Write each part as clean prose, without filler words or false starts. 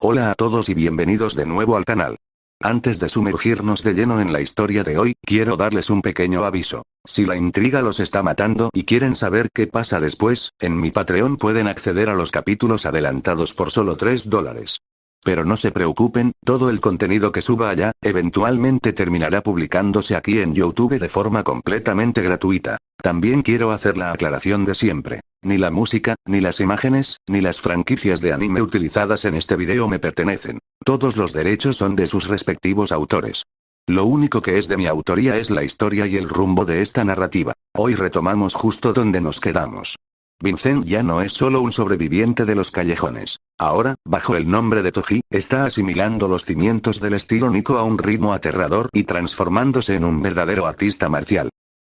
Hola a todos y bienvenidos de nuevo al canal. Antes de sumergirnos de lleno en la historia de hoy, quiero darles un pequeño aviso. Si la intriga los está matando y quieren saber qué pasa después, en mi Patreon pueden acceder a los capítulos adelantados por solo $3. Pero no se preocupen, todo el contenido que suba allá, eventualmente terminará publicándose aquí en YouTube de forma completamente gratuita. También quiero hacer la aclaración de siempre. Ni la música, ni las imágenes, ni las franquicias de anime utilizadas en este video me pertenecen. Todos los derechos son de sus respectivos autores. Lo único que es de mi autoría es la historia y el rumbo de esta narrativa. Hoy retomamos justo donde nos quedamos. Vincent ya no es solo un sobreviviente de los callejones. Ahora, bajo el nombre de Toji, está asimilando los cimientos del estilo Nico a un ritmo aterrador y transformándose en un verdadero artista marcial.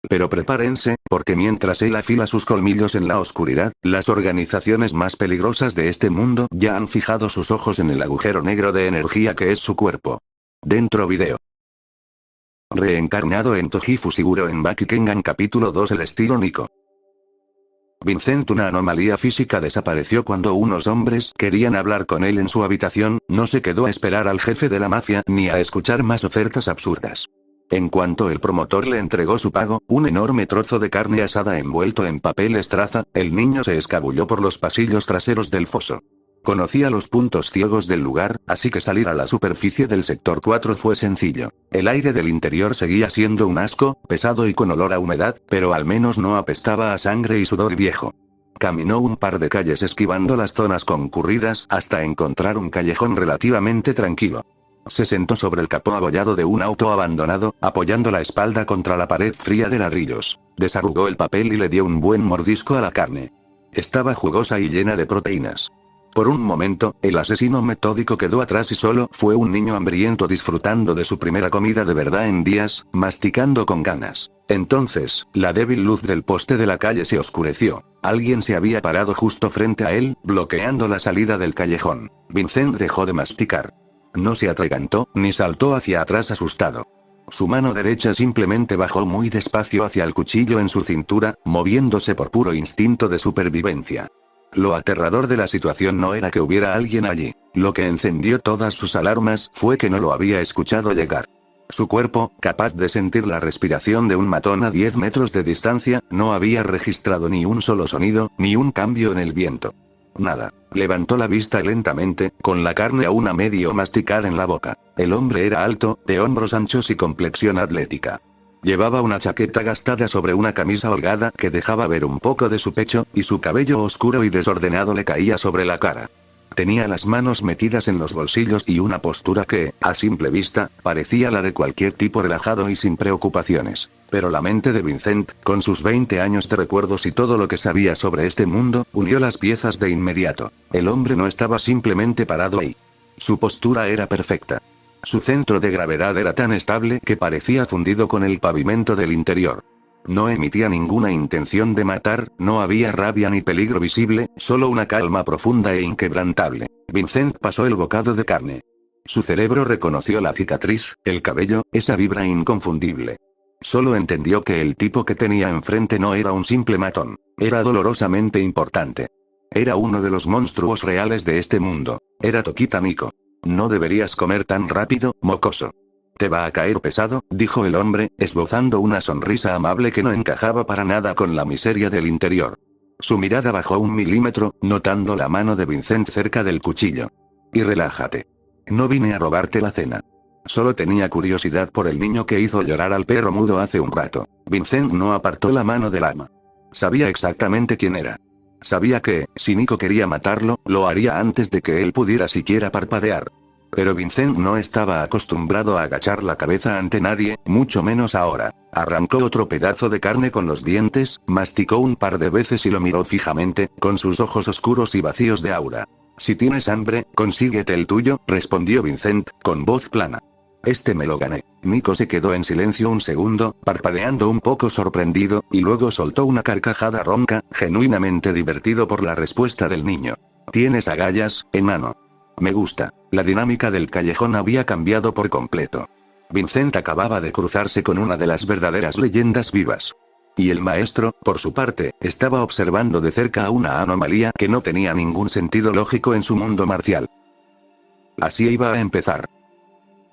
Pero prepárense, porque mientras él afila sus colmillos en la oscuridad, las organizaciones más peligrosas de este mundo ya han fijado sus ojos en el agujero negro de energía que es su cuerpo. Dentro video. Reencarnado en Toji Fushiguro en Baki Kengan capítulo 2 El estilo Nico. Vincent, una anomalía física, desapareció cuando unos hombres querían hablar con él en su habitación. No se quedó a esperar al jefe de la mafia ni a escuchar más ofertas absurdas. En cuanto el promotor le entregó su pago, un enorme trozo de carne asada envuelto en papel estraza, el niño se escabulló por los pasillos traseros del foso. Conocía los puntos ciegos del lugar, así que salir a la superficie del sector 4 fue sencillo. El aire del interior seguía siendo un asco, pesado y con olor a humedad, pero al menos no apestaba a sangre y sudor viejo. Caminó un par de calles esquivando las zonas concurridas hasta encontrar un callejón relativamente tranquilo. Se sentó sobre el capó abollado de un auto abandonado, apoyando la espalda contra la pared fría de ladrillos. Desarrugó el papel y le dio un buen mordisco a la carne. Estaba jugosa y llena de proteínas. Por un momento, el asesino metódico quedó atrás y solo fue un niño hambriento disfrutando de su primera comida de verdad en días, masticando con ganas. Entonces, la débil luz del poste de la calle se oscureció. Alguien se había parado justo frente a él, bloqueando la salida del callejón. Vincent dejó de masticar. No se atragantó, ni saltó hacia atrás asustado. Su mano derecha simplemente bajó muy despacio hacia el cuchillo en su cintura, moviéndose por puro instinto de supervivencia. Lo aterrador de la situación no era que hubiera alguien allí. Lo que encendió todas sus alarmas fue que no lo había escuchado llegar. Su cuerpo, capaz de sentir la respiración de un matón a 10 metros de distancia, no había registrado ni un solo sonido, ni un cambio en el viento. Nada. Levantó la vista lentamente, con la carne aún a medio masticar en la boca. El hombre era alto, de hombros anchos y complexión atlética. Llevaba una chaqueta gastada sobre una camisa holgada que dejaba ver un poco de su pecho, y su cabello oscuro y desordenado le caía sobre la cara. Tenía las manos metidas en los bolsillos y una postura que, a simple vista, parecía la de cualquier tipo relajado y sin preocupaciones. Pero la mente de Vincent, con sus 20 años de recuerdos y todo lo que sabía sobre este mundo, unió las piezas de inmediato. El hombre no estaba simplemente parado ahí. Su postura era perfecta. Su centro de gravedad era tan estable que parecía fundido con el pavimento del interior. No emitía ninguna intención de matar, no había rabia ni peligro visible, solo una calma profunda e inquebrantable. Vincent pasó el bocado de carne. Su cerebro reconoció la cicatriz, el cabello, esa vibra inconfundible. Solo entendió que el tipo que tenía enfrente no era un simple matón. Era dolorosamente importante. Era uno de los monstruos reales de este mundo. Era Tokita Nico. No deberías comer tan rápido, mocoso. Te va a caer pesado, dijo el hombre, esbozando una sonrisa amable que no encajaba para nada con la miseria del interior. Su mirada bajó 1 milímetro, notando la mano de Vincent cerca del cuchillo. Y relájate. No vine a robarte la cena. Solo tenía curiosidad por el niño que hizo llorar al perro mudo hace un rato. Vincent no apartó la mano del ama. Sabía exactamente quién era. Sabía que, si Nico quería matarlo, lo haría antes de que él pudiera siquiera parpadear. Pero Vincent no estaba acostumbrado a agachar la cabeza ante nadie, mucho menos ahora. Arrancó otro pedazo de carne con los dientes, masticó un par de veces y lo miró fijamente, con sus ojos oscuros y vacíos de aura. Si tienes hambre, consíguete el tuyo, respondió Vincent, con voz plana. Este me lo gané. Nico se quedó en silencio un segundo, parpadeando un poco sorprendido, y luego soltó una carcajada ronca, genuinamente divertido por la respuesta del niño. ¿Tienes agallas, enano? Me gusta. La dinámica del callejón había cambiado por completo. Vincent acababa de cruzarse con una de las verdaderas leyendas vivas. Y el maestro, por su parte, estaba observando de cerca a una anomalía que no tenía ningún sentido lógico en su mundo marcial. Así iba a empezar.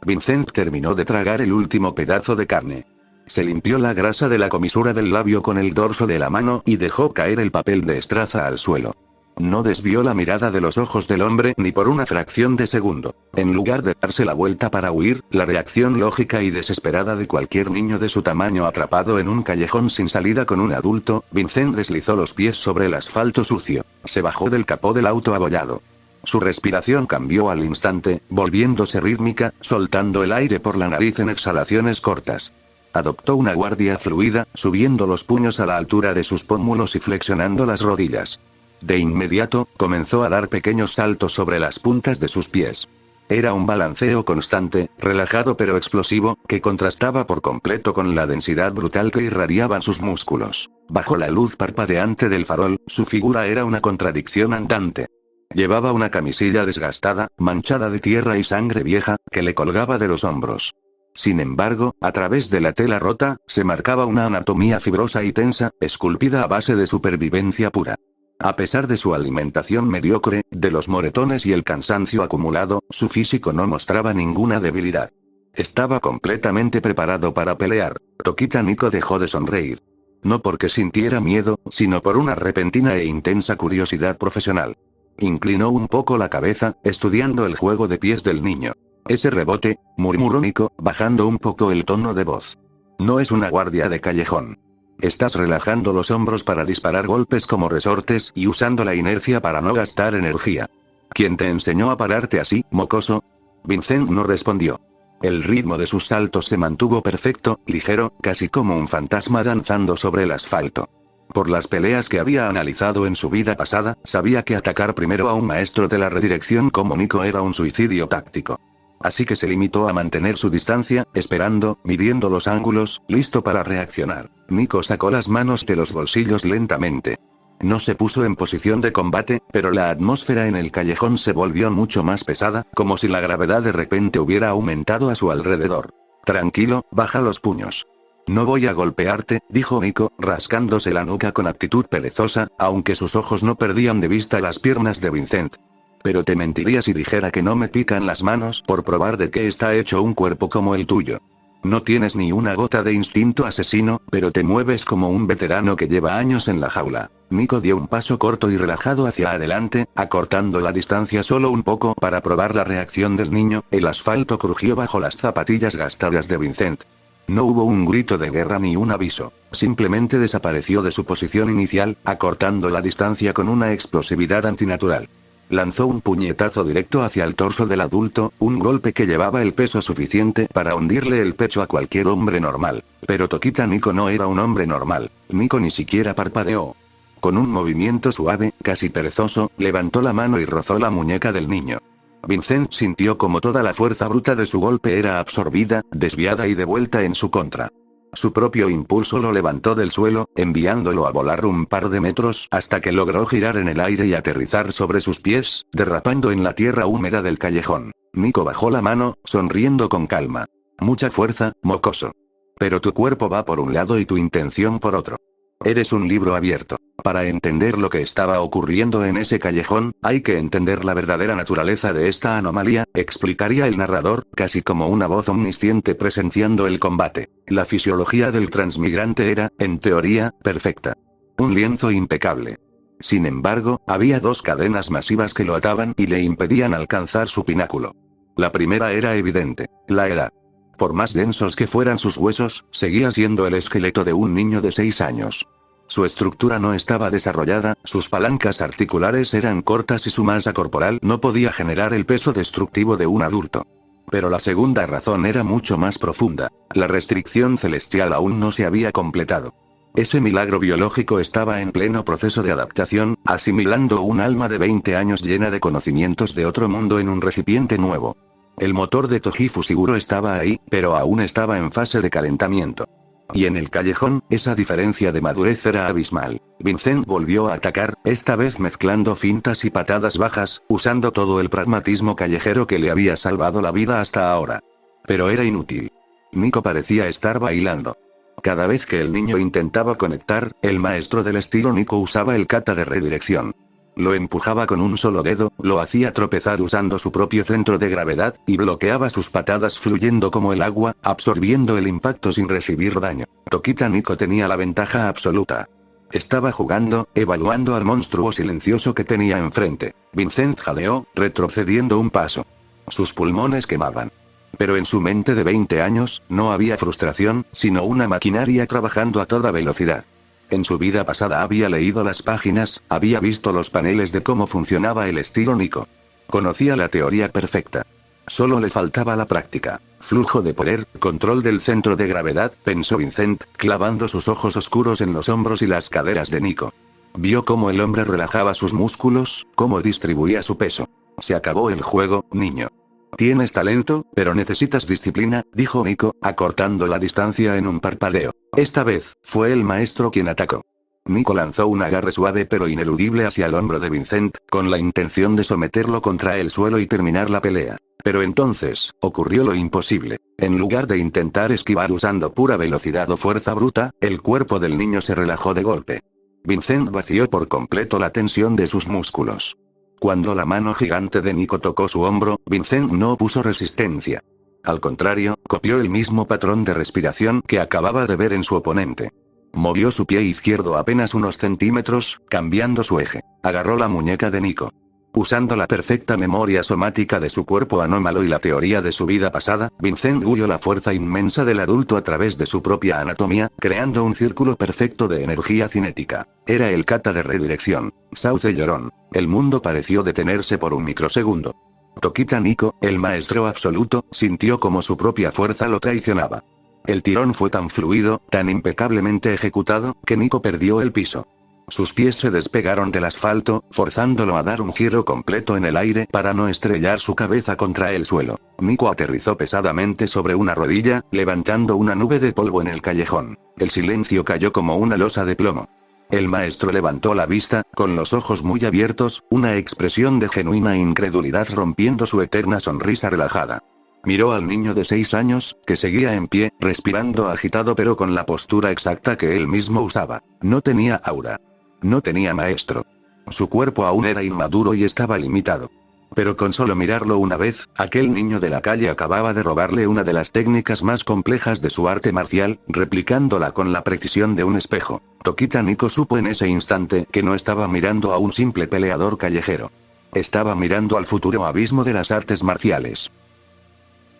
Vincent terminó de tragar el último pedazo de carne. Se limpió la grasa de la comisura del labio con el dorso de la mano y dejó caer el papel de estraza al suelo. No desvió la mirada de los ojos del hombre ni por una fracción de segundo. En lugar de darse la vuelta para huir, la reacción lógica y desesperada de cualquier niño de su tamaño atrapado en un callejón sin salida con un adulto, Vincent deslizó los pies sobre el asfalto sucio. Se bajó del capó del auto abollado. Su respiración cambió al instante, volviéndose rítmica, soltando el aire por la nariz en exhalaciones cortas. Adoptó una guardia fluida, subiendo los puños a la altura de sus pómulos y flexionando las rodillas. De inmediato, comenzó a dar pequeños saltos sobre las puntas de sus pies. Era un balanceo constante, relajado pero explosivo, que contrastaba por completo con la densidad brutal que irradiaban sus músculos. Bajo la luz parpadeante del farol, su figura era una contradicción andante. Llevaba una camisilla desgastada, manchada de tierra y sangre vieja, que le colgaba de los hombros. Sin embargo, a través de la tela rota, se marcaba una anatomía fibrosa y tensa, esculpida a base de supervivencia pura. A pesar de su alimentación mediocre, de los moretones y el cansancio acumulado, su físico no mostraba ninguna debilidad. Estaba completamente preparado para pelear. Tokita Nico dejó de sonreír. No porque sintiera miedo, sino por una repentina e intensa curiosidad profesional. Inclinó un poco la cabeza, estudiando el juego de pies del niño. Ese rebote, murmuró Nico, bajando un poco el tono de voz. No es una guardia de callejón. Estás relajando los hombros para disparar golpes como resortes y usando la inercia para no gastar energía. ¿Quién te enseñó a pararte así, mocoso? Vincent no respondió. El ritmo de sus saltos se mantuvo perfecto, ligero, casi como un fantasma danzando sobre el asfalto. Por las peleas que había analizado en su vida pasada, sabía que atacar primero a un maestro de la redirección como Nico era un suicidio táctico. Así que se limitó a mantener su distancia, esperando, midiendo los ángulos, listo para reaccionar. Nico sacó las manos de los bolsillos lentamente. No se puso en posición de combate, pero la atmósfera en el callejón se volvió mucho más pesada, como si la gravedad de repente hubiera aumentado a su alrededor. Tranquilo, baja los puños. No voy a golpearte, dijo Nico, rascándose la nuca con actitud perezosa, aunque sus ojos no perdían de vista las piernas de Vincent. Pero te mentiría si dijera que no me pican las manos por probar de qué está hecho un cuerpo como el tuyo. No tienes ni una gota de instinto asesino, pero te mueves como un veterano que lleva años en la jaula. Nico dio un paso corto y relajado hacia adelante, acortando la distancia solo un poco para probar la reacción del niño. El asfalto crujió bajo las zapatillas gastadas de Vincent. No hubo un grito de guerra ni un aviso, simplemente desapareció de su posición inicial, acortando la distancia con una explosividad antinatural. Lanzó un puñetazo directo hacia el torso del adulto, un golpe que llevaba el peso suficiente para hundirle el pecho a cualquier hombre normal. Pero Tokita Nico no era un hombre normal. Nico ni siquiera parpadeó. Con un movimiento suave, casi perezoso, levantó la mano y rozó la muñeca del niño. Vincent sintió como toda la fuerza bruta de su golpe era absorbida, desviada y devuelta en su contra. Su propio impulso lo levantó del suelo, enviándolo a volar un par de metros hasta que logró girar en el aire y aterrizar sobre sus pies, derrapando en la tierra húmeda del callejón. Nico bajó la mano, sonriendo con calma. Mucha fuerza, mocoso. Pero tu cuerpo va por un lado y tu intención por otro. Eres un libro abierto. Para entender lo que estaba ocurriendo en ese callejón, hay que entender la verdadera naturaleza de esta anomalía, explicaría el narrador, casi como una voz omnisciente presenciando el combate. La fisiología del transmigrante era, en teoría, perfecta. Un lienzo impecable. Sin embargo, había dos cadenas masivas que lo ataban y le impedían alcanzar su pináculo. La primera era evidente: la edad. Por más densos que fueran sus huesos, seguía siendo el esqueleto de un niño de 6 años. Su estructura no estaba desarrollada, sus palancas articulares eran cortas y su masa corporal no podía generar el peso destructivo de un adulto. Pero la segunda razón era mucho más profunda. La restricción celestial aún no se había completado. Ese milagro biológico estaba en pleno proceso de adaptación, asimilando un alma de 20 años llena de conocimientos de otro mundo en un recipiente nuevo. El motor de Toji Fusiguro estaba ahí, pero aún estaba en fase de calentamiento. Y en el callejón, esa diferencia de madurez era abismal. Vincent volvió a atacar, esta vez mezclando fintas y patadas bajas, usando todo el pragmatismo callejero que le había salvado la vida hasta ahora. Pero era inútil. Nico parecía estar bailando. Cada vez que el niño intentaba conectar, el maestro del estilo Nico usaba el kata de redirección. Lo empujaba con un solo dedo, lo hacía tropezar usando su propio centro de gravedad, y bloqueaba sus patadas fluyendo como el agua, absorbiendo el impacto sin recibir daño. Tokita Nico tenía la ventaja absoluta. Estaba jugando, evaluando al monstruo silencioso que tenía enfrente. Vincent jadeó, retrocediendo un paso. Sus pulmones quemaban. Pero en su mente de 20 años, no había frustración, sino una maquinaria trabajando a toda velocidad. En su vida pasada había leído las páginas, había visto los paneles de cómo funcionaba el estilo Nico. Conocía la teoría perfecta. Solo le faltaba la práctica. Flujo de poder, control del centro de gravedad, pensó Vincent, clavando sus ojos oscuros en los hombros y las caderas de Nico. Vio cómo el hombre relajaba sus músculos, cómo distribuía su peso. Se acabó el juego, niño. Tienes talento, pero necesitas disciplina, dijo Nico, acortando la distancia en un parpadeo. Esta vez, fue el maestro quien atacó. Nico lanzó un agarre suave pero ineludible hacia el hombro de Vincent, con la intención de someterlo contra el suelo y terminar la pelea. Pero entonces, ocurrió lo imposible. En lugar de intentar esquivar usando pura velocidad o fuerza bruta, el cuerpo del niño se relajó de golpe. Vincent vació por completo la tensión de sus músculos. Cuando la mano gigante de Nico tocó su hombro, Vincent no opuso resistencia. Al contrario, copió el mismo patrón de respiración que acababa de ver en su oponente. Movió su pie izquierdo apenas unos centímetros, cambiando su eje. Agarró la muñeca de Nico. Usando la perfecta memoria somática de su cuerpo anómalo y la teoría de su vida pasada, Vincent huyó la fuerza inmensa del adulto a través de su propia anatomía, creando un círculo perfecto de energía cinética. Era el kata de redirección. Sauce llorón. El mundo pareció detenerse por un microsegundo. Tokita Nico, el maestro absoluto, sintió como su propia fuerza lo traicionaba. El tirón fue tan fluido, tan impecablemente ejecutado, que Nico perdió el piso. Sus pies se despegaron del asfalto, forzándolo a dar un giro completo en el aire para no estrellar su cabeza contra el suelo. Nico aterrizó pesadamente sobre una rodilla, levantando una nube de polvo en el callejón. El silencio cayó como una losa de plomo. El maestro levantó la vista, con los ojos muy abiertos, una expresión de genuina incredulidad rompiendo su eterna sonrisa relajada. Miró al niño de 6 años, que seguía en pie, respirando agitado pero con la postura exacta que él mismo usaba. No tenía aura. No tenía maestro. Su cuerpo aún era inmaduro y estaba limitado. Pero con solo mirarlo una vez, aquel niño de la calle acababa de robarle una de las técnicas más complejas de su arte marcial, replicándola con la precisión de un espejo. Tokita Nico supo en ese instante que no estaba mirando a un simple peleador callejero. Estaba mirando al futuro abismo de las artes marciales.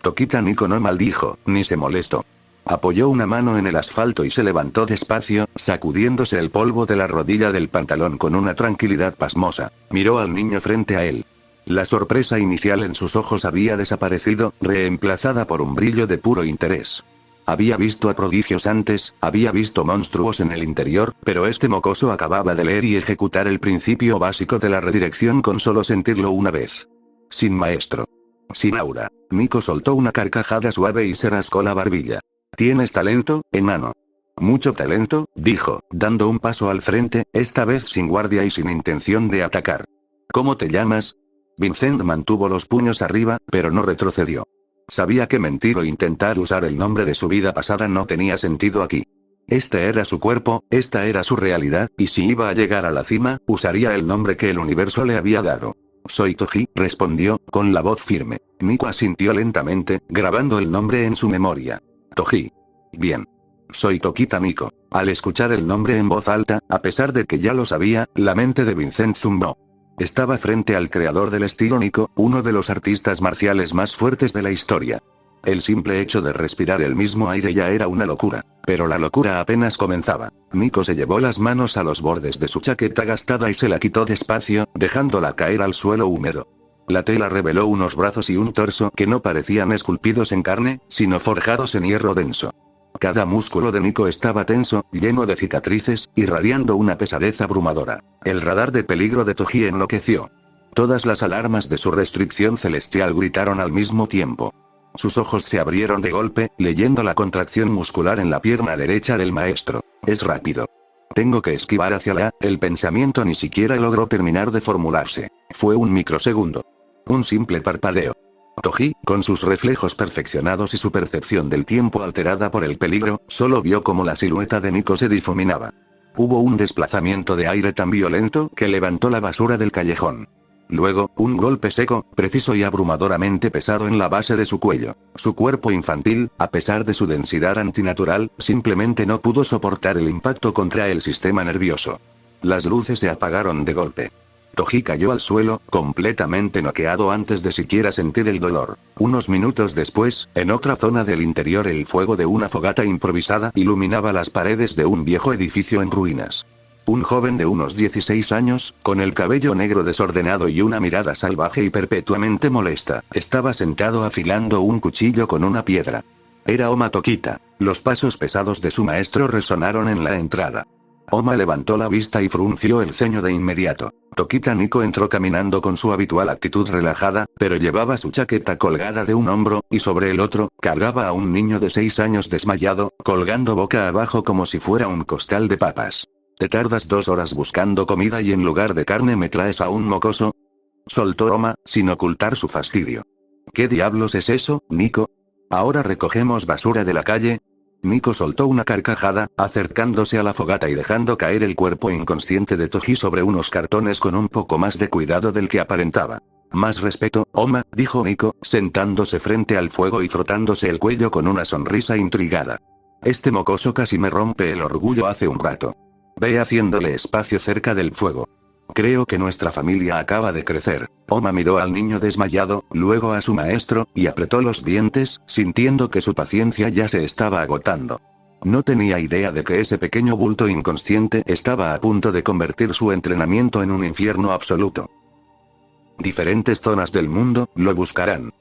Tokita Nico no maldijo, ni se molestó. Apoyó una mano en el asfalto y se levantó despacio, sacudiéndose el polvo de la rodilla del pantalón con una tranquilidad pasmosa. Miró al niño frente a él. La sorpresa inicial en sus ojos había desaparecido, reemplazada por un brillo de puro interés. Había visto a prodigios antes, había visto monstruos en el interior, pero este mocoso acababa de leer y ejecutar el principio básico de la redirección con solo sentirlo una vez. Sin maestro. Sin aura. Nico soltó una carcajada suave y se rascó la barbilla. ¿Tienes talento, enano? Mucho talento, dijo, dando un paso al frente, esta vez sin guardia y sin intención de atacar. ¿Cómo te llamas? Vincent mantuvo los puños arriba, pero no retrocedió. Sabía que mentir o intentar usar el nombre de su vida pasada no tenía sentido aquí. Este era su cuerpo, esta era su realidad, y si iba a llegar a la cima, usaría el nombre que el universo le había dado. Soy Toji, respondió, con la voz firme. Nico asintió lentamente, grabando el nombre en su memoria. Toji. Bien. Soy Tokita Nico. Al escuchar el nombre en voz alta, a pesar de que ya lo sabía, la mente de Vincent zumbó. Estaba frente al creador del estilo Nico, uno de los artistas marciales más fuertes de la historia. El simple hecho de respirar el mismo aire ya era una locura. Pero la locura apenas comenzaba. Nico se llevó las manos a los bordes de su chaqueta gastada y se la quitó despacio, dejándola caer al suelo húmedo. La tela reveló unos brazos y un torso que no parecían esculpidos en carne, sino forjados en hierro denso. Cada músculo de Nico estaba tenso, lleno de cicatrices, irradiando una pesadez abrumadora. El radar de peligro de Toji enloqueció. Todas las alarmas de su restricción celestial gritaron al mismo tiempo. Sus ojos se abrieron de golpe, leyendo la contracción muscular en la pierna derecha del maestro. Es rápido. Tengo que esquivar hacia la... El pensamiento ni siquiera logró terminar de formularse. Fue un microsegundo. Un simple parpadeo. Toji, con sus reflejos perfeccionados y su percepción del tiempo alterada por el peligro, solo vio cómo la silueta de Nico se difuminaba. Hubo un desplazamiento de aire tan violento que levantó la basura del callejón. Luego, un golpe seco, preciso y abrumadoramente pesado en la base de su cuello. Su cuerpo infantil, a pesar de su densidad antinatural, simplemente no pudo soportar el impacto contra el sistema nervioso. Las luces se apagaron de golpe. Toji cayó al suelo, completamente noqueado antes de siquiera sentir el dolor. Unos minutos después, en otra zona del interior, el fuego de una fogata improvisada iluminaba las paredes de un viejo edificio en ruinas. Un joven de unos 16 años, con el cabello negro desordenado y una mirada salvaje y perpetuamente molesta, estaba sentado afilando un cuchillo con una piedra. Era Oma Tokita. Los pasos pesados de su maestro resonaron en la entrada. Oma levantó la vista y frunció el ceño de inmediato. Tokita Nico entró caminando con su habitual actitud relajada, pero llevaba su chaqueta colgada de un hombro, y sobre el otro, cargaba a un niño de 6 años desmayado, colgando boca abajo como si fuera un costal de papas. «Te tardas 2 horas buscando comida y en lugar de carne me traes a un mocoso», soltó Oma, sin ocultar su fastidio. «¿Qué diablos es eso, Nico? ¿Ahora recogemos basura de la calle?» Nico soltó una carcajada, acercándose a la fogata y dejando caer el cuerpo inconsciente de Toji sobre unos cartones con un poco más de cuidado del que aparentaba. «Más respeto, Oma», dijo Nico, sentándose frente al fuego y frotándose el cuello con una sonrisa intrigada. «Este mocoso casi me rompe el orgullo hace un rato. Ve haciéndole espacio cerca del fuego. Creo que nuestra familia acaba de crecer». Oma miró al niño desmayado, luego a su maestro, y apretó los dientes, sintiendo que su paciencia ya se estaba agotando. No tenía idea de que ese pequeño bulto inconsciente estaba a punto de convertir su entrenamiento en un infierno absoluto. Diferentes zonas del mundo lo buscarán.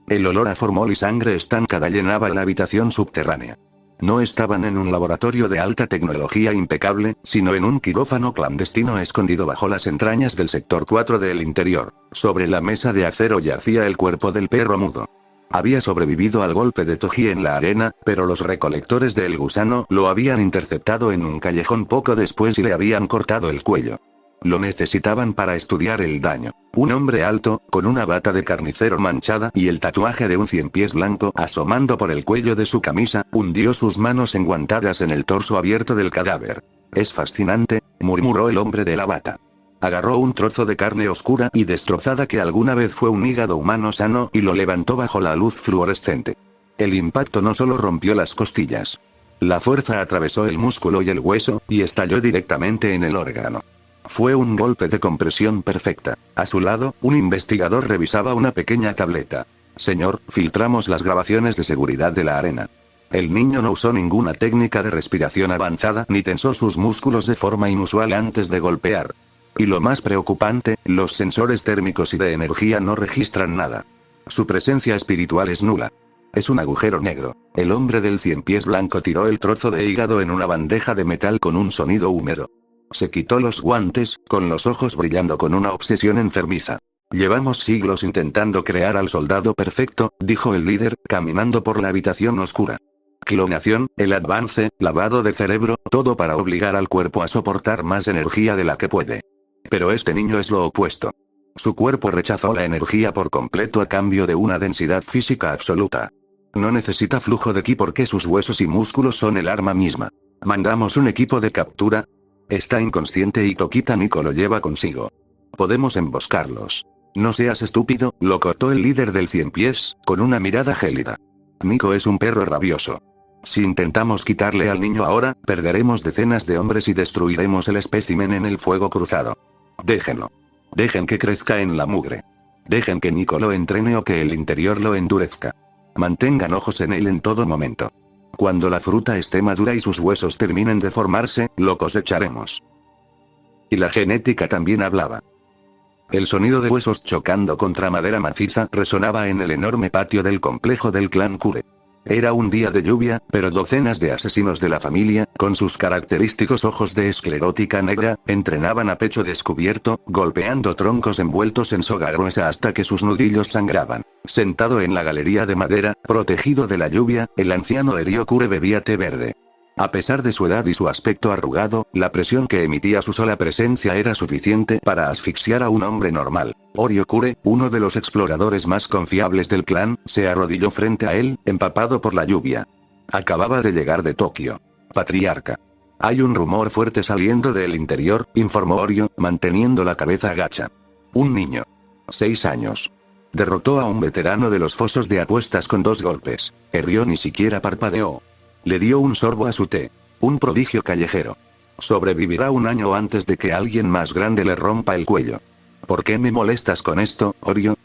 El olor a formol y sangre estancada llenaba la habitación subterránea. No estaban en un laboratorio de alta tecnología impecable, sino en un quirófano clandestino escondido bajo las entrañas del sector 4 del interior. Sobre la mesa de acero yacía el cuerpo del perro mudo. Había sobrevivido al golpe de Toji en la arena, pero los recolectores del gusano lo habían interceptado en un callejón poco después y le habían cortado el cuello. Lo necesitaban para estudiar el daño. Un hombre alto, con una bata de carnicero manchada y el tatuaje de un 100 pies blanco asomando por el cuello de su camisa, hundió sus manos enguantadas en el torso abierto del cadáver. «Es fascinante», murmuró el hombre de la bata. Agarró un trozo de carne oscura y destrozada que alguna vez fue un hígado humano sano y lo levantó bajo la luz fluorescente. El impacto no solo rompió las costillas. La fuerza atravesó el músculo y el hueso, y estalló directamente en el órgano. Fue un golpe de compresión perfecta. A su lado, un investigador revisaba una pequeña tableta. «Señor, filtramos las grabaciones de seguridad de la arena». El niño no usó ninguna técnica de respiración avanzada ni tensó sus músculos de forma inusual antes de golpear. Y lo más preocupante, los sensores térmicos y de energía no registran nada. Su presencia espiritual es nula. Es un agujero negro. El hombre del 100 pies blanco tiró el trozo de hígado en una bandeja de metal con un sonido húmedo. Se quitó los guantes, con los ojos brillando con una obsesión enfermiza. «Llevamos siglos intentando crear al soldado perfecto», dijo el líder, caminando por la habitación oscura. «Clonación, el avance, lavado de cerebro, todo para obligar al cuerpo a soportar más energía de la que puede. Pero este niño es lo opuesto. Su cuerpo rechazó la energía por completo a cambio de una densidad física absoluta. No necesita flujo de ki porque sus huesos y músculos son el arma misma. Mandamos un equipo de captura. Está inconsciente y Tokita Nico lo lleva consigo. Podemos emboscarlos». «No seas estúpido», lo cortó el líder del 100 pies, con una mirada gélida. «Nico es un perro rabioso. Si intentamos quitarle al niño ahora, perderemos decenas de hombres y destruiremos el espécimen en el fuego cruzado. Déjenlo. Dejen que crezca en la mugre. Dejen que Nico lo entrene o que el interior lo endurezca. Mantengan ojos en él en todo momento. Cuando la fruta esté madura y sus huesos terminen de formarse, lo cosecharemos». Y la genética también hablaba. El sonido de huesos chocando contra madera maciza resonaba en el enorme patio del complejo del clan Kure. Era un día de lluvia, pero docenas de asesinos de la familia, con sus característicos ojos de esclerótica negra, entrenaban a pecho descubierto, golpeando troncos envueltos en soga gruesa hasta que sus nudillos sangraban. Sentado en la galería de madera, protegido de la lluvia, el anciano Ryokure bebía té verde. A pesar de su edad y su aspecto arrugado, la presión que emitía su sola presencia era suficiente para asfixiar a un hombre normal. Ryokure, uno de los exploradores más confiables del clan, se arrodilló frente a él, empapado por la lluvia. Acababa de llegar de Tokio. Patriarca. Hay un rumor fuerte saliendo del interior, informó Orio, manteniendo la cabeza agacha. Un niño. 6 años. Derrotó a un veterano de los fosos de apuestas con 2 golpes. Ryo ni siquiera parpadeó. Le dio un sorbo a su té. Un prodigio callejero. Sobrevivirá un año antes de que alguien más grande le rompa el cuello. ¿Por qué me molestas con esto, Orio?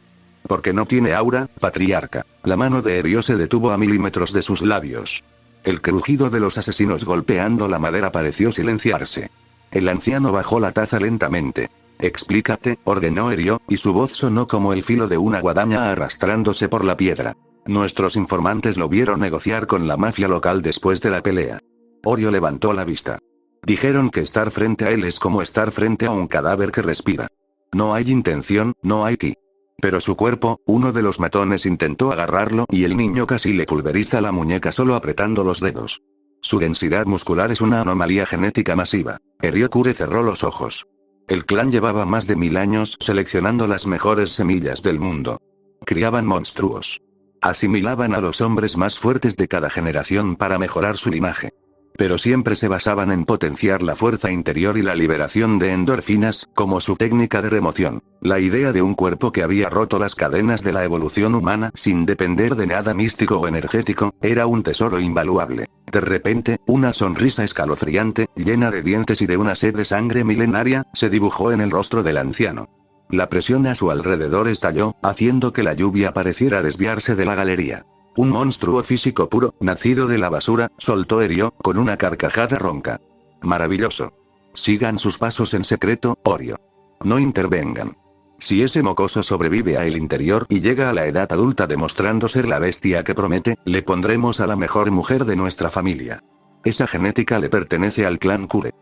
Porque no tiene aura, patriarca. La mano de Ryo se detuvo a milímetros de sus labios. El crujido de los asesinos golpeando la madera pareció silenciarse. El anciano bajó la taza lentamente. Explícate, ordenó Ryo, y su voz sonó como el filo de una guadaña arrastrándose por la piedra. Nuestros informantes lo vieron negociar con la mafia local después de la pelea. Orio levantó la vista. Dijeron que estar frente a él es como estar frente a un cadáver que respira. No hay intención, no hay ki. Pero su cuerpo, uno de los matones intentó agarrarlo y el niño casi le pulveriza la muñeca solo apretando los dedos. Su densidad muscular es una anomalía genética masiva. Ryokure cerró los ojos. El clan llevaba más de 1000 años seleccionando las mejores semillas del mundo. Criaban monstruos. Asimilaban a los hombres más fuertes de cada generación para mejorar su linaje. Pero siempre se basaban en potenciar la fuerza interior y la liberación de endorfinas, como su técnica de remoción. La idea de un cuerpo que había roto las cadenas de la evolución humana sin depender de nada místico o energético, era un tesoro invaluable. De repente, una sonrisa escalofriante, llena de dientes y de una sed de sangre milenaria, se dibujó en el rostro del anciano. La presión a su alrededor estalló, haciendo que la lluvia pareciera desviarse de la galería. Un monstruo físico puro, nacido de la basura, soltó Ryo, con una carcajada ronca. Maravilloso. Sigan sus pasos en secreto, Orio. No intervengan. Si ese mocoso sobrevive a el interior y llega a la edad adulta demostrando ser la bestia que promete, le pondremos a la mejor mujer de nuestra familia. Esa genética le pertenece al clan Kure.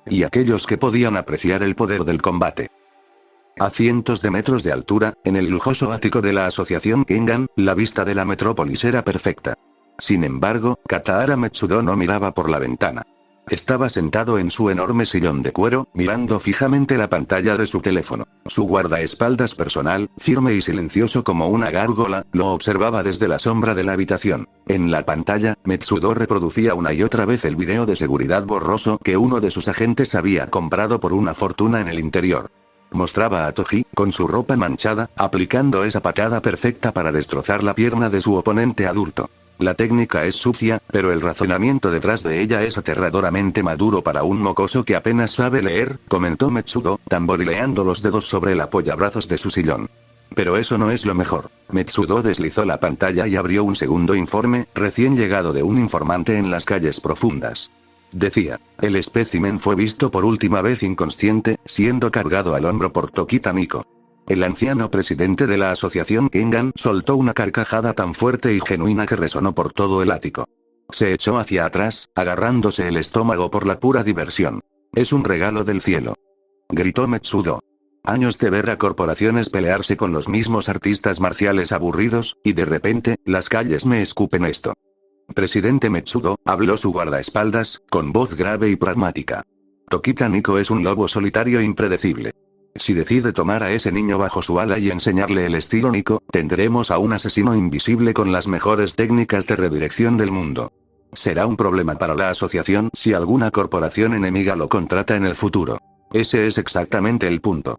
Y aquellos que podían apreciar el poder del combate. A cientos de metros de altura, en el lujoso ático de la asociación Kengan, la vista de la metrópolis era perfecta. Sin embargo, Katahara Metsudo no miraba por la ventana. Estaba sentado en su enorme sillón de cuero, mirando fijamente la pantalla de su teléfono. Su guardaespaldas personal, firme y silencioso como una gárgola, lo observaba desde la sombra de la habitación. En la pantalla, Metsudo reproducía una y otra vez el video de seguridad borroso que uno de sus agentes había comprado por una fortuna en el interior. Mostraba a Toji, con su ropa manchada, aplicando esa patada perfecta para destrozar la pierna de su oponente adulto. La técnica es sucia, pero el razonamiento detrás de ella es aterradoramente maduro para un mocoso que apenas sabe leer, comentó Metsudo, tamborileando los dedos sobre el apoyabrazos de su sillón. Pero eso no es lo mejor. Metsudo deslizó la pantalla y abrió un segundo informe, recién llegado de un informante en las calles profundas. Decía, el espécimen fue visto por última vez inconsciente, siendo cargado al hombro por Tokita Miko. El anciano presidente de la asociación Kengan soltó una carcajada tan fuerte y genuina que resonó por todo el ático. Se echó hacia atrás, agarrándose el estómago por la pura diversión. Es un regalo del cielo. Gritó Metsudo. Años de ver a corporaciones pelearse con los mismos artistas marciales aburridos, y de repente, las calles me escupen esto. Presidente Metsudo, habló su guardaespaldas, con voz grave y pragmática. Tokita Miko es un lobo solitario impredecible. Si decide tomar a ese niño bajo su ala y enseñarle el estilo Nico, tendremos a un asesino invisible con las mejores técnicas de redirección del mundo. Será un problema para la asociación si alguna corporación enemiga lo contrata en el futuro. Ese es exactamente el punto.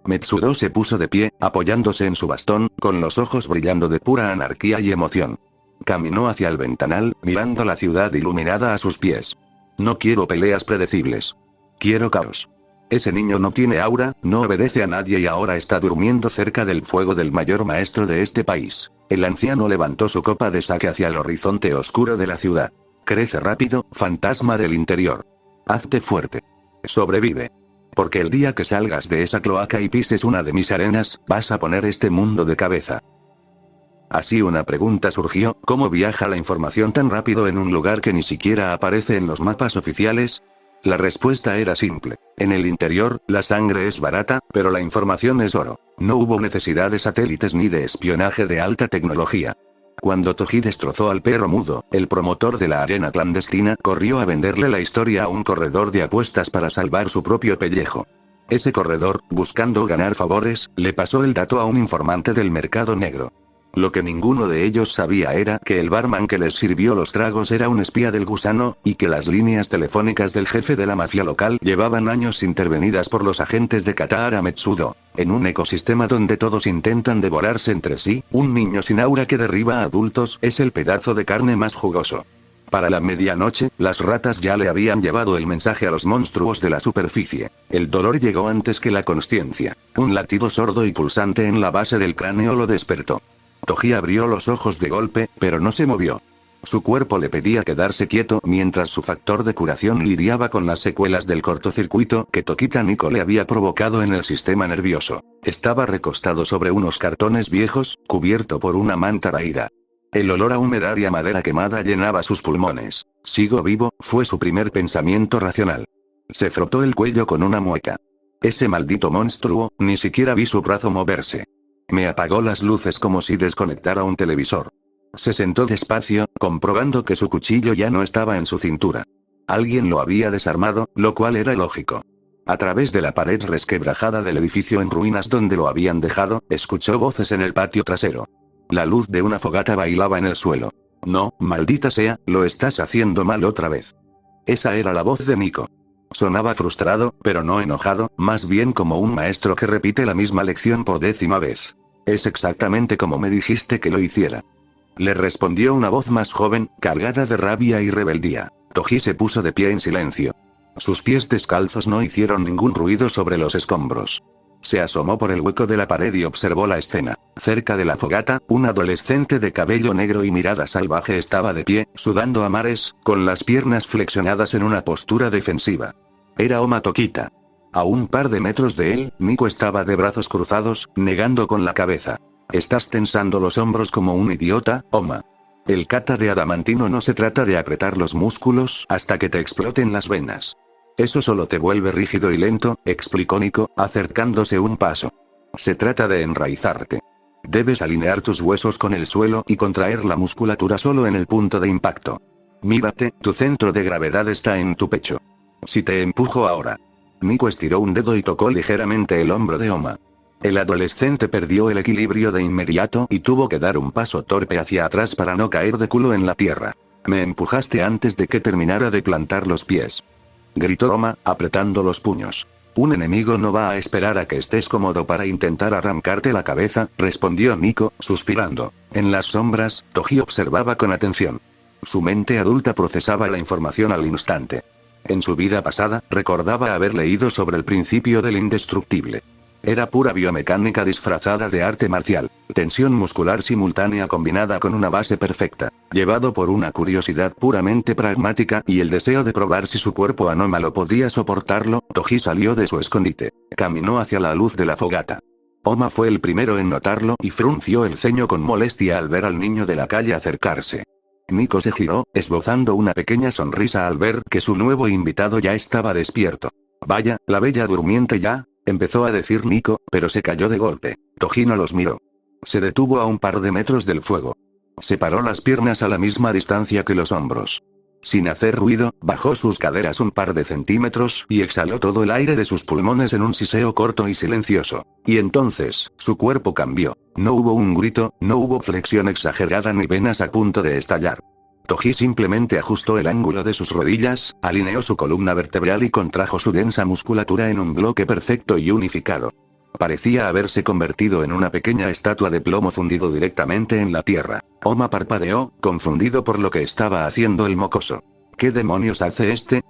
Metsudo se puso de pie, apoyándose en su bastón, con los ojos brillando de pura anarquía y emoción. Caminó hacia el ventanal, mirando la ciudad iluminada a sus pies. No quiero peleas predecibles. Quiero caos. Ese niño no tiene aura, no obedece a nadie y ahora está durmiendo cerca del fuego del mayor maestro de este país. El anciano levantó su copa de sake hacia el horizonte oscuro de la ciudad. Crece rápido, fantasma del interior. Hazte fuerte. Sobrevive. Porque el día que salgas de esa cloaca y pises una de mis arenas, vas a poner este mundo de cabeza. Así una pregunta surgió, ¿cómo viaja la información tan rápido en un lugar que ni siquiera aparece en los mapas oficiales? La respuesta era simple. En el interior, la sangre es barata, pero la información es oro. No hubo necesidad de satélites ni de espionaje de alta tecnología. Cuando Toji destrozó al perro mudo, el promotor de la arena clandestina corrió a venderle la historia a un corredor de apuestas para salvar su propio pellejo. Ese corredor, buscando ganar favores, le pasó el dato a un informante del mercado negro. Lo que ninguno de ellos sabía era que el barman que les sirvió los tragos era un espía del gusano, y que las líneas telefónicas del jefe de la mafia local llevaban años intervenidas por los agentes de Katara Metsudo. En un ecosistema donde todos intentan devorarse entre sí, un niño sin aura que derriba a adultos es el pedazo de carne más jugoso. Para la medianoche, las ratas ya le habían llevado el mensaje a los monstruos de la superficie. El dolor llegó antes que la consciencia. Un latido sordo y pulsante en la base del cráneo lo despertó. Toji abrió los ojos de golpe, pero no se movió. Su cuerpo le pedía quedarse quieto mientras su factor de curación lidiaba con las secuelas del cortocircuito que Tokita Nico le había provocado en el sistema nervioso. Estaba recostado sobre unos cartones viejos, cubierto por una manta raída. El olor a humedad y a madera quemada llenaba sus pulmones. «Sigo vivo», fue su primer pensamiento racional. Se frotó el cuello con una mueca. Ese maldito monstruo, ni siquiera vi su brazo moverse. Me apagó las luces como si desconectara un televisor. Se sentó despacio, comprobando que su cuchillo ya no estaba en su cintura. Alguien lo había desarmado, lo cual era lógico. A través de la pared resquebrajada del edificio en ruinas donde lo habían dejado, escuchó voces en el patio trasero. La luz de una fogata bailaba en el suelo. «No, maldita sea, lo estás haciendo mal otra vez». Esa era la voz de Nico. Sonaba frustrado, pero no enojado, más bien como un maestro que repite la misma lección por 10ª vez. «Es exactamente como me dijiste que lo hiciera». Le respondió una voz más joven, cargada de rabia y rebeldía. Toji se puso de pie en silencio. Sus pies descalzos no hicieron ningún ruido sobre los escombros. Se asomó por el hueco de la pared y observó la escena. Cerca de la fogata, un adolescente de cabello negro y mirada salvaje estaba de pie, sudando a mares, con las piernas flexionadas en una postura defensiva. Era Oma Tokita. A un par de metros de él, Nico estaba de brazos cruzados, negando con la cabeza. «Estás tensando los hombros como un idiota, Oma. El kata de adamantino no se trata de apretar los músculos hasta que te exploten las venas. Eso solo te vuelve rígido y lento», explicó Nico, acercándose un paso. «Se trata de enraizarte. Debes alinear tus huesos con el suelo y contraer la musculatura solo en el punto de impacto. Mírate, tu centro de gravedad está en tu pecho. Si te empujo ahora». Nico estiró un dedo y tocó ligeramente el hombro de Oma. El adolescente perdió el equilibrio de inmediato y tuvo que dar un paso torpe hacia atrás para no caer de culo en la tierra. «Me empujaste antes de que terminara de plantar los pies», gritó Oma, apretando los puños. «Un enemigo no va a esperar a que estés cómodo para intentar arrancarte la cabeza», respondió Nico, suspirando. En las sombras, Toji observaba con atención. Su mente adulta procesaba la información al instante. En su vida pasada, recordaba haber leído sobre el principio del indestructible. Era pura biomecánica disfrazada de arte marcial, tensión muscular simultánea combinada con una base perfecta, llevado por una curiosidad puramente pragmática y el deseo de probar si su cuerpo anómalo podía soportarlo. Toji salió de su escondite, caminó hacia la luz de la fogata. Oma fue el primero en notarlo y frunció el ceño con molestia al ver al niño de la calle acercarse. Nico se giró, esbozando una pequeña sonrisa al ver que su nuevo invitado ya estaba despierto. «Vaya, la bella durmiente ya», empezó a decir Nico, pero se cayó de golpe. Toji no los miró. Se detuvo a un par de metros del fuego. Separó las piernas a la misma distancia que los hombros. Sin hacer ruido, bajó sus caderas un par de centímetros y exhaló todo el aire de sus pulmones en un siseo corto y silencioso. Y entonces, su cuerpo cambió. No hubo un grito, no hubo flexión exagerada ni venas a punto de estallar. Toji simplemente ajustó el ángulo de sus rodillas, alineó su columna vertebral y contrajo su densa musculatura en un bloque perfecto y unificado. Parecía haberse convertido en una pequeña estatua de plomo fundido directamente en la tierra. Oma parpadeó, confundido por lo que estaba haciendo el mocoso. ¿Qué demonios hace este?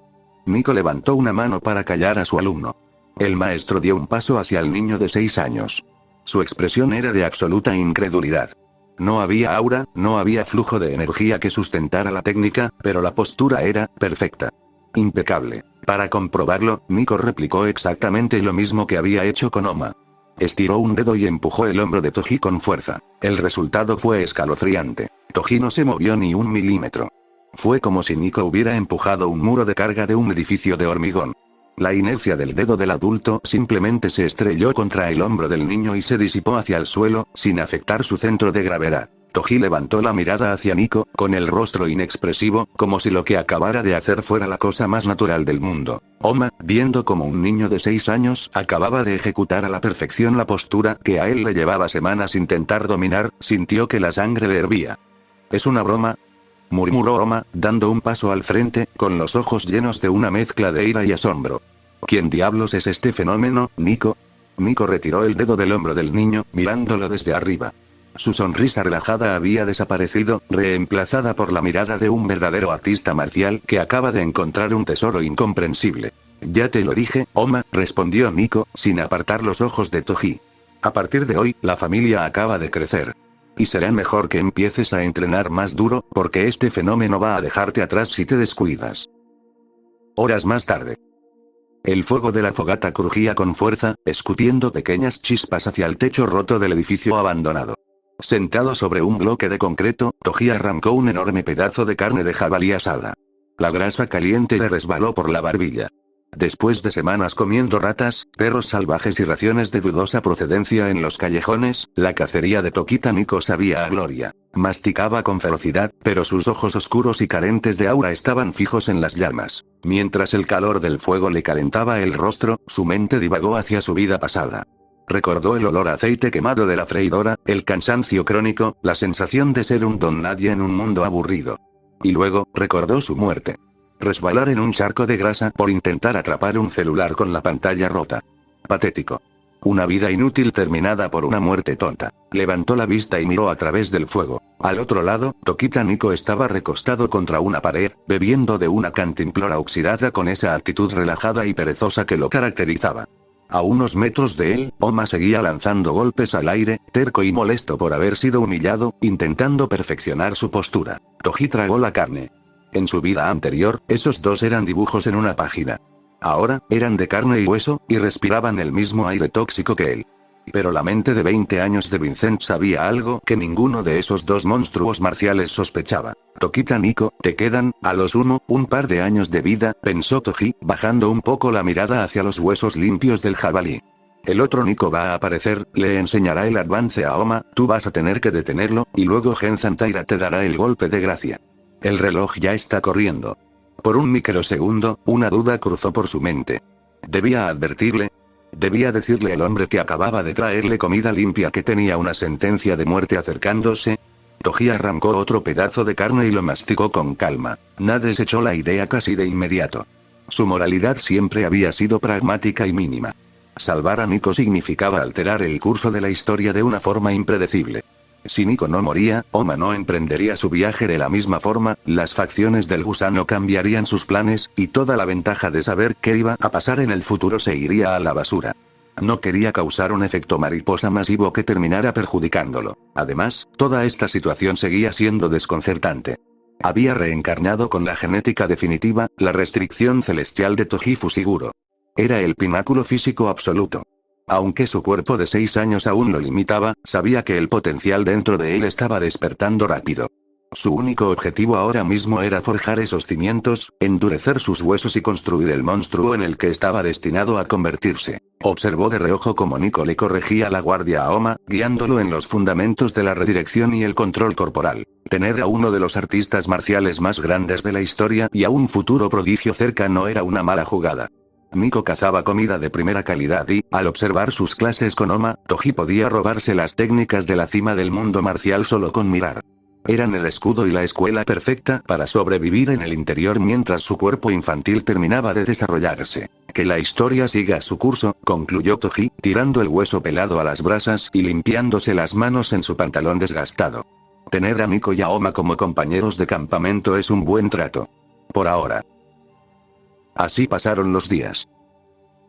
Nico levantó una mano para callar a su alumno. El maestro dio un paso hacia el niño de 6 años. Su expresión era de absoluta incredulidad. No había aura, no había flujo de energía que sustentara la técnica, pero la postura era perfecta. Impecable. Para comprobarlo, Nico replicó exactamente lo mismo que había hecho con Oma. Estiró un dedo y empujó el hombro de Toji con fuerza. El resultado fue escalofriante. Toji no se movió ni un milímetro. Fue como si Nico hubiera empujado un muro de carga de un edificio de hormigón. La inercia del dedo del adulto simplemente se estrelló contra el hombro del niño y se disipó hacia el suelo, sin afectar su centro de gravedad. Toji levantó la mirada hacia Nico, con el rostro inexpresivo, como si lo que acabara de hacer fuera la cosa más natural del mundo. Oma, viendo como un niño de 6 años acababa de ejecutar a la perfección la postura que a él le llevaba semanas intentar dominar, sintió que la sangre le hervía. ¿Es una broma?, murmuró Oma, dando un paso al frente, con los ojos llenos de una mezcla de ira y asombro. ¿Quién diablos es este fenómeno, Nico? Nico retiró el dedo del hombro del niño, mirándolo desde arriba. Su sonrisa relajada había desaparecido, reemplazada por la mirada de un verdadero artista marcial que acaba de encontrar un tesoro incomprensible. Ya te lo dije, Oma, respondió Nico, sin apartar los ojos de Toji. A partir de hoy, la familia acaba de crecer. Y será mejor que empieces a entrenar más duro, porque este fenómeno va a dejarte atrás si te descuidas. Horas más tarde. El fuego de la fogata crujía con fuerza, escupiendo pequeñas chispas hacia el techo roto del edificio abandonado. Sentado sobre un bloque de concreto, Toji arrancó un enorme pedazo de carne de jabalí asada. La grasa caliente le resbaló por la barbilla. Después de semanas comiendo ratas, perros salvajes y raciones de dudosa procedencia en los callejones, la cacería de Tokita Nico sabía a gloria. Masticaba con ferocidad, pero sus ojos oscuros y carentes de aura estaban fijos en las llamas. Mientras el calor del fuego le calentaba el rostro, su mente divagó hacia su vida pasada. Recordó el olor a aceite quemado de la freidora, el cansancio crónico, la sensación de ser un don nadie en un mundo aburrido. Y luego, recordó su muerte. Resbalar en un charco de grasa por intentar atrapar un celular con la pantalla rota. Patético. Una vida inútil terminada por una muerte tonta. Levantó la vista y miró a través del fuego. Al otro lado, Tokita Nico estaba recostado contra una pared, bebiendo de una cantimplora oxidada con esa actitud relajada y perezosa que lo caracterizaba. A unos metros de él, Oma seguía lanzando golpes al aire, terco y molesto por haber sido humillado, intentando perfeccionar su postura. Toji tragó la carne. En su vida anterior, esos dos eran dibujos en una página. Ahora, eran de carne y hueso, y respiraban el mismo aire tóxico que él. Pero la mente de 20 años de Vincent sabía algo que ninguno de esos dos monstruos marciales sospechaba. Tokita Nico, te quedan, a lo sumo, un par de años de vida, pensó Toji, bajando un poco la mirada hacia los huesos limpios del jabalí. El otro Nico va a aparecer, le enseñará el avance a Oma, tú vas a tener que detenerlo, y luego Genzan Taira te dará el golpe de gracia. El reloj ya está corriendo. Por un microsegundo, una duda cruzó por su mente. ¿Debía advertirle? ¿Debía decirle al hombre que acababa de traerle comida limpia que tenía una sentencia de muerte acercándose? Toji arrancó otro pedazo de carne y lo masticó con calma. Nadie desechó la idea casi de inmediato. Su moralidad siempre había sido pragmática y mínima. Salvar a Nico significaba alterar el curso de la historia de una forma impredecible. Si Nico no moría, Oma no emprendería su viaje de la misma forma, las facciones del gusano cambiarían sus planes, y toda la ventaja de saber qué iba a pasar en el futuro se iría a la basura. No quería causar un efecto mariposa masivo que terminara perjudicándolo. Además, toda esta situación seguía siendo desconcertante. Había reencarnado con la genética definitiva, la restricción celestial de Toji Fushiguro. Era el pináculo físico absoluto. Aunque su cuerpo de 6 años aún lo limitaba, sabía que el potencial dentro de él estaba despertando rápido. Su único objetivo ahora mismo era forjar esos cimientos, endurecer sus huesos y construir el monstruo en el que estaba destinado a convertirse. Observó de reojo cómo Nico le corregía la guardia a Oma, guiándolo en los fundamentos de la redirección y el control corporal. Tener a uno de los artistas marciales más grandes de la historia y a un futuro prodigio cerca no era una mala jugada. Nico cazaba comida de primera calidad y, al observar sus clases con Oma, Toji podía robarse las técnicas de la cima del mundo marcial solo con mirar. Eran el escudo y la escuela perfecta para sobrevivir en el interior mientras su cuerpo infantil terminaba de desarrollarse. Que la historia siga su curso, concluyó Toji, tirando el hueso pelado a las brasas y limpiándose las manos en su pantalón desgastado. Tener a Nico y a Oma como compañeros de campamento es un buen trato. Por ahora. Así pasaron los días.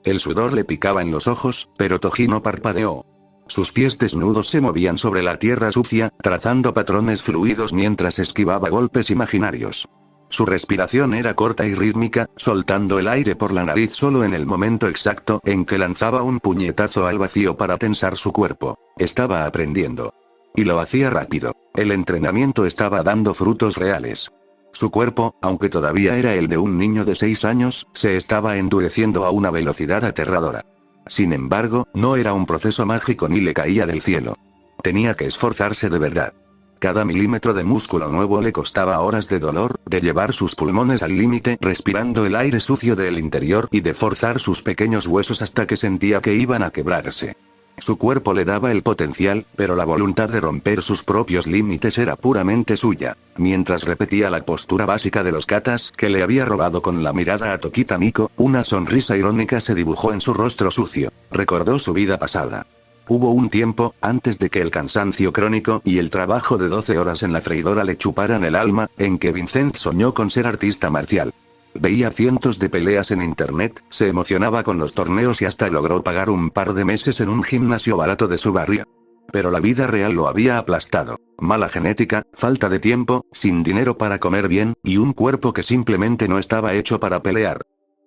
El sudor le picaba en los ojos, pero Toji no parpadeó. Sus pies desnudos se movían sobre la tierra sucia, trazando patrones fluidos mientras esquivaba golpes imaginarios. Su respiración era corta y rítmica, soltando el aire por la nariz solo en el momento exacto en que lanzaba un puñetazo al vacío para tensar su cuerpo. Estaba aprendiendo. Y lo hacía rápido. El entrenamiento estaba dando frutos reales. Su cuerpo, aunque todavía era el de un niño de 6 años, se estaba endureciendo a una velocidad aterradora. Sin embargo, no era un proceso mágico ni le caía del cielo. Tenía que esforzarse de verdad. Cada milímetro de músculo nuevo le costaba horas de dolor, de llevar sus pulmones al límite respirando el aire sucio del interior y de forzar sus pequeños huesos hasta que sentía que iban a quebrarse. Su cuerpo le daba el potencial, pero la voluntad de romper sus propios límites era puramente suya. Mientras repetía la postura básica de los katas que le había robado con la mirada a Tokita Nico, una sonrisa irónica se dibujó en su rostro sucio. Recordó su vida pasada. Hubo un tiempo, antes de que el cansancio crónico y el trabajo de 12 horas en la freidora le chuparan el alma, en que Vincent soñó con ser artista marcial. Veía cientos de peleas en internet, se emocionaba con los torneos y hasta logró pagar un par de meses en un gimnasio barato de su barrio. Pero la vida real lo había aplastado. Mala genética, falta de tiempo, sin dinero para comer bien, y un cuerpo que simplemente no estaba hecho para pelear.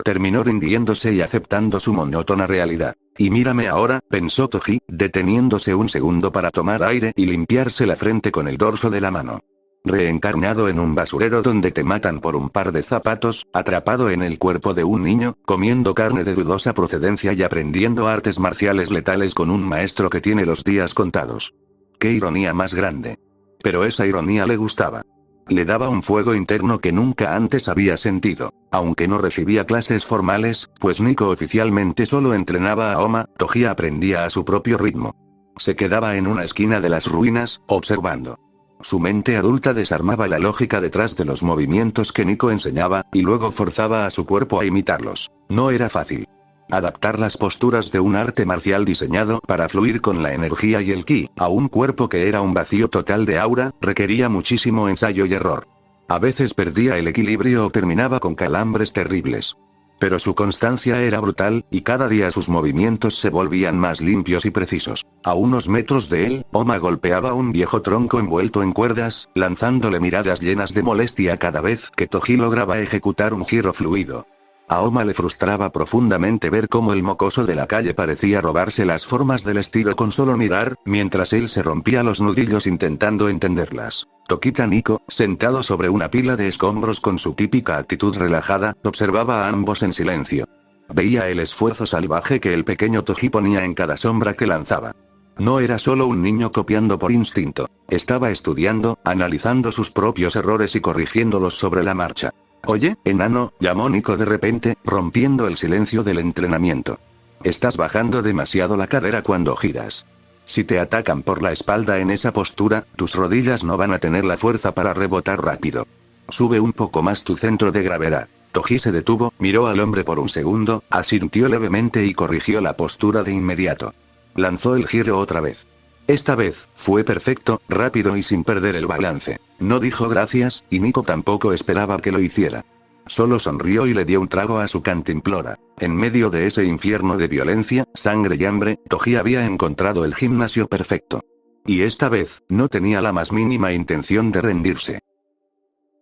Terminó rindiéndose y aceptando su monótona realidad. Y mírame ahora, pensó Toji, deteniéndose un segundo para tomar aire y limpiarse la frente con el dorso de la mano. Reencarnado en un basurero donde te matan por un par de zapatos, atrapado en el cuerpo de un niño, comiendo carne de dudosa procedencia y aprendiendo artes marciales letales con un maestro que tiene los días contados. ¡Qué ironía más grande! Pero esa ironía le gustaba. Le daba un fuego interno que nunca antes había sentido. Aunque no recibía clases formales, pues Nico oficialmente solo entrenaba a Oma, Toji aprendía a su propio ritmo. Se quedaba en una esquina de las ruinas, observando. Su mente adulta desarmaba la lógica detrás de los movimientos que Nico enseñaba, y luego forzaba a su cuerpo a imitarlos. No era fácil. Adaptar las posturas de un arte marcial diseñado para fluir con la energía y el ki, a un cuerpo que era un vacío total de aura, requería muchísimo ensayo y error. A veces perdía el equilibrio o terminaba con calambres terribles. Pero su constancia era brutal, y cada día sus movimientos se volvían más limpios y precisos. A unos metros de él, Oma golpeaba un viejo tronco envuelto en cuerdas, lanzándole miradas llenas de molestia cada vez que Toji lograba ejecutar un giro fluido. A Oma le frustraba profundamente ver cómo el mocoso de la calle parecía robarse las formas del estilo con solo mirar, mientras él se rompía los nudillos intentando entenderlas. Tokita Nico, sentado sobre una pila de escombros con su típica actitud relajada, observaba a ambos en silencio. Veía el esfuerzo salvaje que el pequeño Toji ponía en cada sombra que lanzaba. No era solo un niño copiando por instinto. Estaba estudiando, analizando sus propios errores y corrigiéndolos sobre la marcha. «Oye, enano», llamó Nico de repente, rompiendo el silencio del entrenamiento. «Estás bajando demasiado la cadera cuando giras. Si te atacan por la espalda en esa postura, tus rodillas no van a tener la fuerza para rebotar rápido. Sube un poco más tu centro de gravedad». Toji se detuvo, miró al hombre por un segundo, asintió levemente y corrigió la postura de inmediato. Lanzó el giro otra vez. Esta vez, fue perfecto, rápido y sin perder el balance. No dijo gracias, y Nico tampoco esperaba que lo hiciera. Solo sonrió y le dio un trago a su cantimplora. En medio de ese infierno de violencia, sangre y hambre, Toji había encontrado el gimnasio perfecto. Y esta vez, no tenía la más mínima intención de rendirse.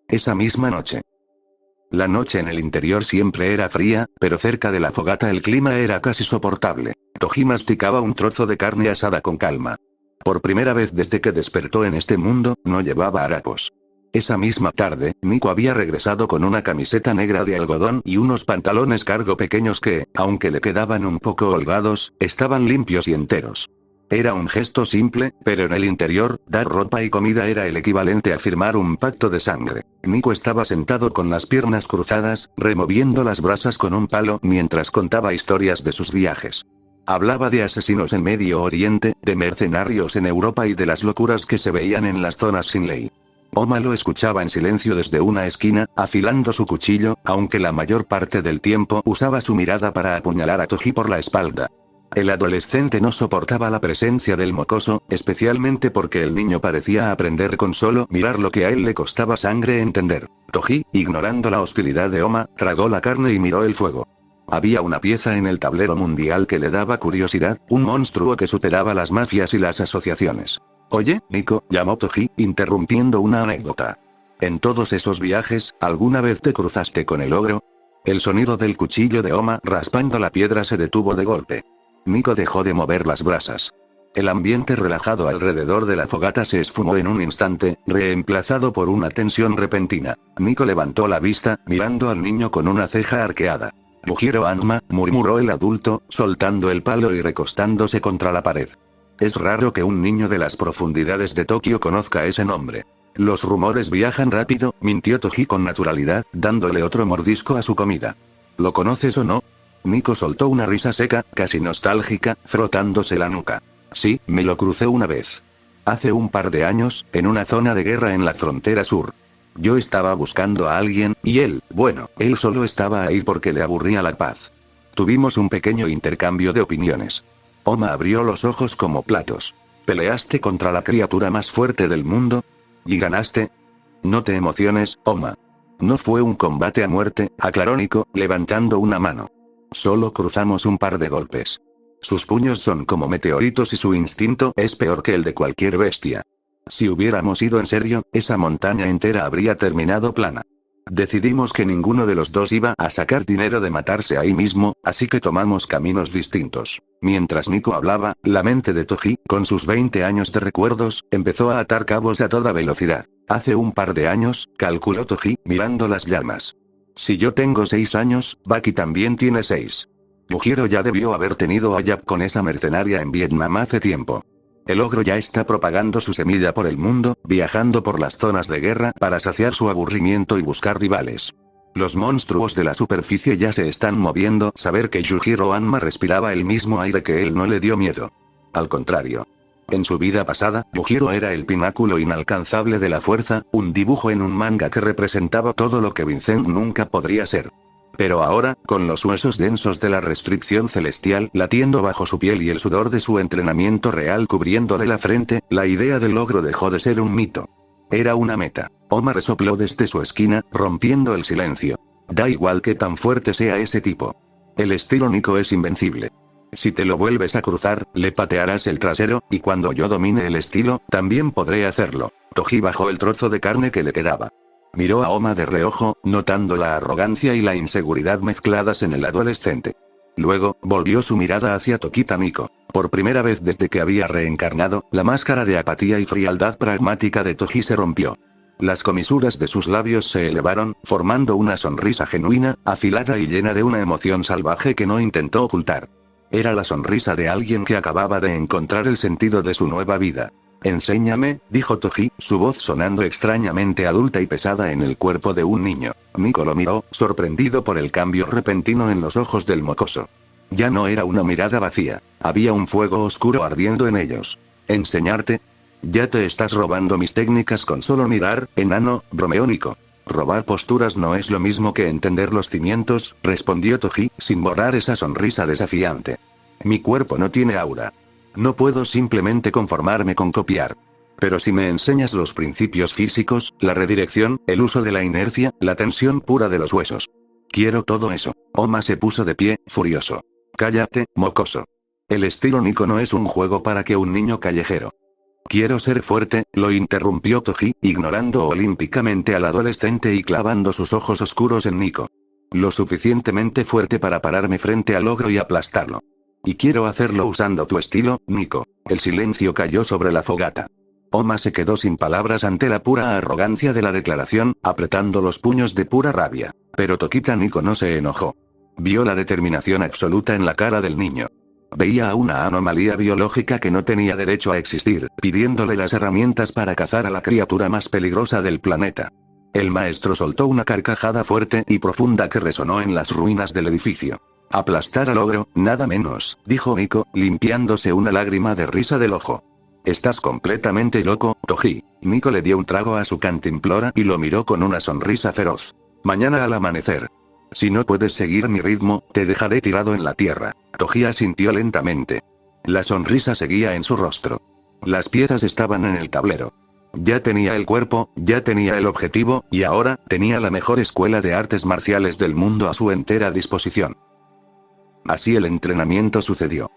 Esa misma noche. La noche en el interior siempre era fría, pero cerca de la fogata el clima era casi soportable. Toji masticaba un trozo de carne asada con calma. Por primera vez desde que despertó en este mundo, no llevaba harapos. Esa misma tarde, Nico había regresado con una camiseta negra de algodón y unos pantalones cargo pequeños que, aunque le quedaban un poco holgados, estaban limpios y enteros. Era un gesto simple, pero en el interior, dar ropa y comida era el equivalente a firmar un pacto de sangre. Nico estaba sentado con las piernas cruzadas, removiendo las brasas con un palo mientras contaba historias de sus viajes. Hablaba de asesinos en Medio Oriente, de mercenarios en Europa y de las locuras que se veían en las zonas sin ley. Oma lo escuchaba en silencio desde una esquina, afilando su cuchillo, aunque la mayor parte del tiempo usaba su mirada para apuñalar a Toji por la espalda. El adolescente no soportaba la presencia del mocoso, especialmente porque el niño parecía aprender con solo mirar lo que a él le costaba sangre entender. Toji, ignorando la hostilidad de Oma, tragó la carne y miró el fuego. Había una pieza en el tablero mundial que le daba curiosidad, un monstruo que superaba las mafias y las asociaciones. «Oye, Nico», llamó Toji, interrumpiendo una anécdota. «En todos esos viajes, ¿alguna vez te cruzaste con el ogro?» El sonido del cuchillo de Oma raspando la piedra se detuvo de golpe. Nico dejó de mover las brasas. El ambiente relajado alrededor de la fogata se esfumó en un instante, reemplazado por una tensión repentina. Nico levantó la vista, mirando al niño con una ceja arqueada. «Yujiro Anma», murmuró el adulto, soltando el palo y recostándose contra la pared. Es raro que un niño de las profundidades de Tokio conozca ese nombre. Los rumores viajan rápido, mintió Toji con naturalidad, dándole otro mordisco a su comida. ¿Lo conoces o no? Nico soltó una risa seca, casi nostálgica, frotándose la nuca. Sí, me lo crucé una vez. Hace un par de años, en una zona de guerra en la frontera sur. Yo estaba buscando a alguien, y él solo estaba ahí porque le aburría la paz. Tuvimos un pequeño intercambio de opiniones. Oma abrió los ojos como platos. ¿Peleaste contra la criatura más fuerte del mundo? ¿Y ganaste? No te emociones, Oma. No fue un combate a muerte, aclaró Nico, levantando una mano. Solo cruzamos un par de golpes. Sus puños son como meteoritos y su instinto es peor que el de cualquier bestia. Si hubiéramos ido en serio, esa montaña entera habría terminado plana. Decidimos que ninguno de los dos iba a sacar dinero de matarse ahí mismo, así que tomamos caminos distintos. Mientras Nico hablaba, la mente de Toji, con sus 20 años de recuerdos, empezó a atar cabos a toda velocidad. Hace un par de años, calculó Toji, mirando las llamas. Si yo tengo 6 años, Baki también tiene 6. Yujiro ya debió haber tenido a Yap con esa mercenaria en Vietnam hace tiempo. El ogro ya está propagando su semilla por el mundo, viajando por las zonas de guerra para saciar su aburrimiento y buscar rivales. Los monstruos de la superficie ya se están moviendo. Saber que Yujiro Hanma respiraba el mismo aire que él no le dio miedo. Al contrario. En su vida pasada, Yujiro era el pináculo inalcanzable de la fuerza, un dibujo en un manga que representaba todo lo que Vincent nunca podría ser. Pero ahora, con los huesos densos de la restricción celestial latiendo bajo su piel y el sudor de su entrenamiento real cubriéndole la frente, la idea del logro dejó de ser un mito. Era una meta. Oma resopló desde su esquina, rompiendo el silencio. Da igual que tan fuerte sea ese tipo. El estilo Nico es invencible. Si te lo vuelves a cruzar, le patearás el trasero, y cuando yo domine el estilo, también podré hacerlo. Toji bajó el trozo de carne que le quedaba. Miró a Oma de reojo, notando la arrogancia y la inseguridad mezcladas en el adolescente. Luego, volvió su mirada hacia Tokita Nico. Por primera vez desde que había reencarnado, la máscara de apatía y frialdad pragmática de Toji se rompió. Las comisuras de sus labios se elevaron, formando una sonrisa genuina, afilada y llena de una emoción salvaje que no intentó ocultar. Era la sonrisa de alguien que acababa de encontrar el sentido de su nueva vida. Enséñame, dijo Toji, su voz sonando extrañamente adulta y pesada en el cuerpo de un niño. Nico lo miró, sorprendido por el cambio repentino en los ojos del mocoso. Ya no era una mirada vacía, había un fuego oscuro ardiendo en ellos. ¿Enseñarte? Ya te estás robando mis técnicas con solo mirar, enano, bromeó Nico. Robar posturas no es lo mismo que entender los cimientos, respondió Toji, sin borrar esa sonrisa desafiante. Mi cuerpo no tiene aura. No puedo simplemente conformarme con copiar. Pero si me enseñas los principios físicos, la redirección, el uso de la inercia, la tensión pura de los huesos. Quiero todo eso. Oma se puso de pie, furioso. Cállate, mocoso. El estilo Nico no es un juego para que un niño callejero. Quiero ser fuerte, lo interrumpió Toji, ignorando olímpicamente al adolescente y clavando sus ojos oscuros en Nico. Lo suficientemente fuerte para pararme frente al ogro y aplastarlo. Y quiero hacerlo usando tu estilo, Nico. El silencio cayó sobre la fogata. Oma se quedó sin palabras ante la pura arrogancia de la declaración, apretando los puños de pura rabia. Pero Tokita Nico no se enojó. Vio la determinación absoluta en la cara del niño. Veía a una anomalía biológica que no tenía derecho a existir, pidiéndole las herramientas para cazar a la criatura más peligrosa del planeta. El maestro soltó una carcajada fuerte y profunda que resonó en las ruinas del edificio. Aplastar al ogro, nada menos, dijo Nico, limpiándose una lágrima de risa del ojo. Estás completamente loco, Toji. Nico le dio un trago a su cantimplora y lo miró con una sonrisa feroz. Mañana al amanecer. Si no puedes seguir mi ritmo, te dejaré tirado en la tierra. Toji asintió lentamente. La sonrisa seguía en su rostro. Las piezas estaban en el tablero. Ya tenía el cuerpo, ya tenía el objetivo, y ahora, tenía la mejor escuela de artes marciales del mundo a su entera disposición. Así el entrenamiento sucedió.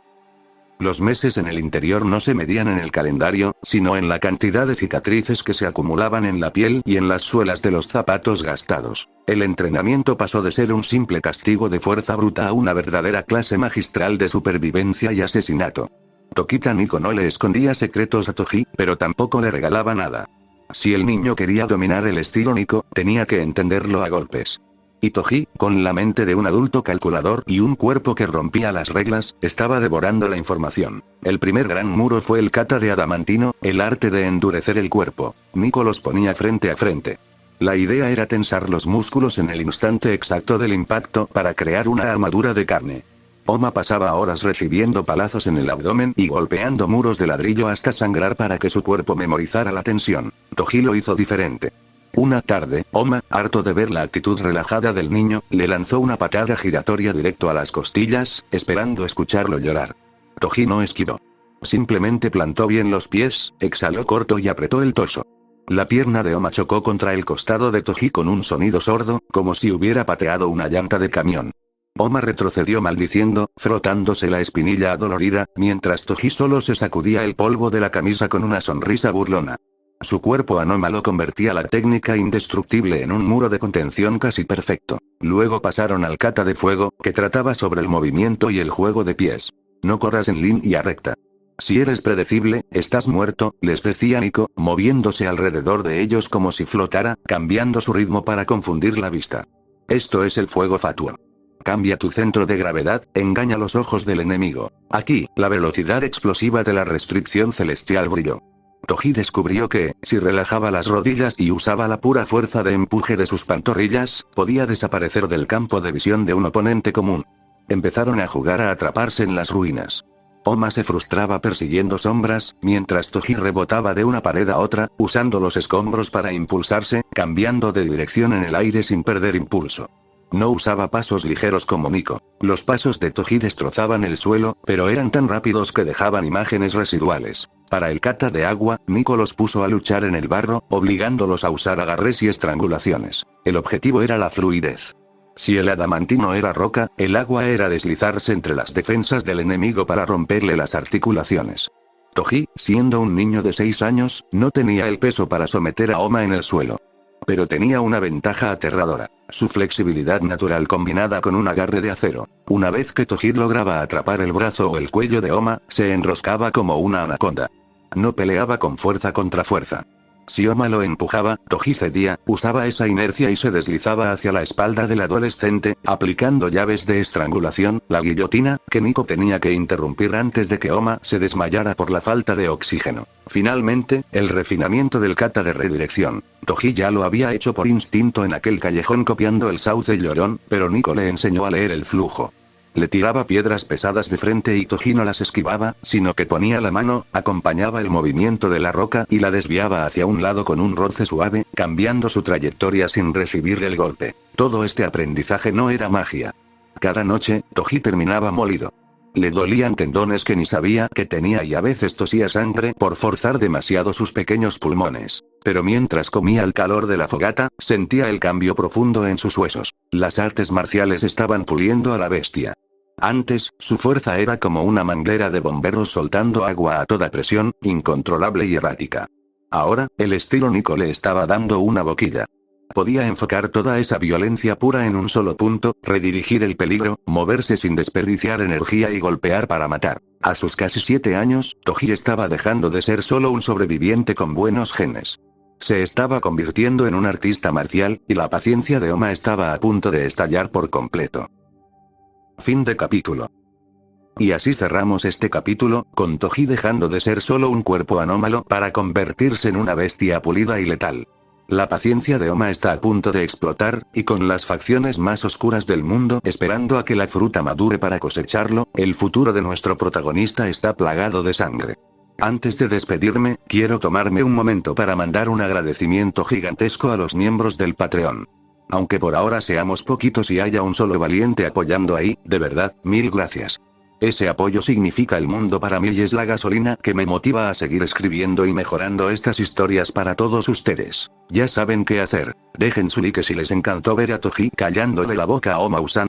Los meses en el interior no se medían en el calendario, sino en la cantidad de cicatrices que se acumulaban en la piel y en las suelas de los zapatos gastados. El entrenamiento pasó de ser un simple castigo de fuerza bruta a una verdadera clase magistral de supervivencia y asesinato. Tokita Nico no le escondía secretos a Toji, pero tampoco le regalaba nada. Si el niño quería dominar el estilo Nico, tenía que entenderlo a golpes. Y Toji, con la mente de un adulto calculador y un cuerpo que rompía las reglas, estaba devorando la información. El primer gran muro fue el kata de adamantino, el arte de endurecer el cuerpo. Nico los ponía frente a frente. La idea era tensar los músculos en el instante exacto del impacto para crear una armadura de carne. Oma pasaba horas recibiendo palazos en el abdomen y golpeando muros de ladrillo hasta sangrar para que su cuerpo memorizara la tensión. Toji lo hizo diferente. Una tarde, Oma, harto de ver la actitud relajada del niño, le lanzó una patada giratoria directo a las costillas, esperando escucharlo llorar. Toji no esquivó. Simplemente plantó bien los pies, exhaló corto y apretó el torso. La pierna de Oma chocó contra el costado de Toji con un sonido sordo, como si hubiera pateado una llanta de camión. Oma retrocedió maldiciendo, frotándose la espinilla adolorida, mientras Toji solo se sacudía el polvo de la camisa con una sonrisa burlona. Su cuerpo anómalo convertía la técnica indestructible en un muro de contención casi perfecto. Luego pasaron al kata de fuego, que trataba sobre el movimiento y el juego de pies. No corras en línea recta. Si eres predecible, estás muerto, les decía Nico, moviéndose alrededor de ellos como si flotara, cambiando su ritmo para confundir la vista. Esto es el fuego fatuo. Cambia tu centro de gravedad, engaña los ojos del enemigo. Aquí, la velocidad explosiva de la restricción celestial brilló. Toji descubrió que, si relajaba las rodillas y usaba la pura fuerza de empuje de sus pantorrillas, podía desaparecer del campo de visión de un oponente común. Empezaron a jugar a atraparse en las ruinas. Oma se frustraba persiguiendo sombras, mientras Toji rebotaba de una pared a otra, usando los escombros para impulsarse, cambiando de dirección en el aire sin perder impulso. No usaba pasos ligeros como Nico. Los pasos de Toji destrozaban el suelo, pero eran tan rápidos que dejaban imágenes residuales. Para el kata de agua, Nico los puso a luchar en el barro, obligándolos a usar agarres y estrangulaciones. El objetivo era la fluidez. Si el adamantino era roca, el agua era deslizarse entre las defensas del enemigo para romperle las articulaciones. Toji, siendo un niño de 6 años, no tenía el peso para someter a Oma en el suelo. Pero tenía una ventaja aterradora: su flexibilidad natural combinada con un agarre de acero. Una vez que Toji lograba atrapar el brazo o el cuello de Oma, se enroscaba como una anaconda. No peleaba con fuerza contra fuerza. Si Oma lo empujaba, Toji cedía, usaba esa inercia y se deslizaba hacia la espalda del adolescente, aplicando llaves de estrangulación, la guillotina, que Nico tenía que interrumpir antes de que Oma se desmayara por la falta de oxígeno. Finalmente, el refinamiento del kata de redirección. Toji ya lo había hecho por instinto en aquel callejón copiando el sauce llorón, pero Nico le enseñó a leer el flujo. Le tiraba piedras pesadas de frente y Toji no las esquivaba, sino que ponía la mano, acompañaba el movimiento de la roca y la desviaba hacia un lado con un roce suave, cambiando su trayectoria sin recibir el golpe. Todo este aprendizaje no era magia. Cada noche, Toji terminaba molido. Le dolían tendones que ni sabía que tenía y a veces tosía sangre por forzar demasiado sus pequeños pulmones. Pero mientras comía el calor de la fogata, sentía el cambio profundo en sus huesos. Las artes marciales estaban puliendo a la bestia. Antes, su fuerza era como una manguera de bomberos soltando agua a toda presión, incontrolable y errática. Ahora, el estilo Nico le estaba dando una boquilla. Podía enfocar toda esa violencia pura en un solo punto, redirigir el peligro, moverse sin desperdiciar energía y golpear para matar. A sus casi 7 años, Toji estaba dejando de ser solo un sobreviviente con buenos genes. Se estaba convirtiendo en un artista marcial, y la paciencia de Oma estaba a punto de estallar por completo. Fin de capítulo. Y así cerramos este capítulo, con Toji dejando de ser solo un cuerpo anómalo para convertirse en una bestia pulida y letal. La paciencia de Oma está a punto de explotar, y con las facciones más oscuras del mundo esperando a que la fruta madure para cosecharlo, el futuro de nuestro protagonista está plagado de sangre. Antes de despedirme, quiero tomarme un momento para mandar un agradecimiento gigantesco a los miembros del Patreon. Aunque por ahora seamos poquitos y haya un solo valiente apoyando ahí, de verdad, mil gracias. Ese apoyo significa el mundo para mí y es la gasolina que me motiva a seguir escribiendo y mejorando estas historias para todos ustedes. Ya saben qué hacer. Dejen su like si les encantó ver a Toji callándole la boca a Oma-san,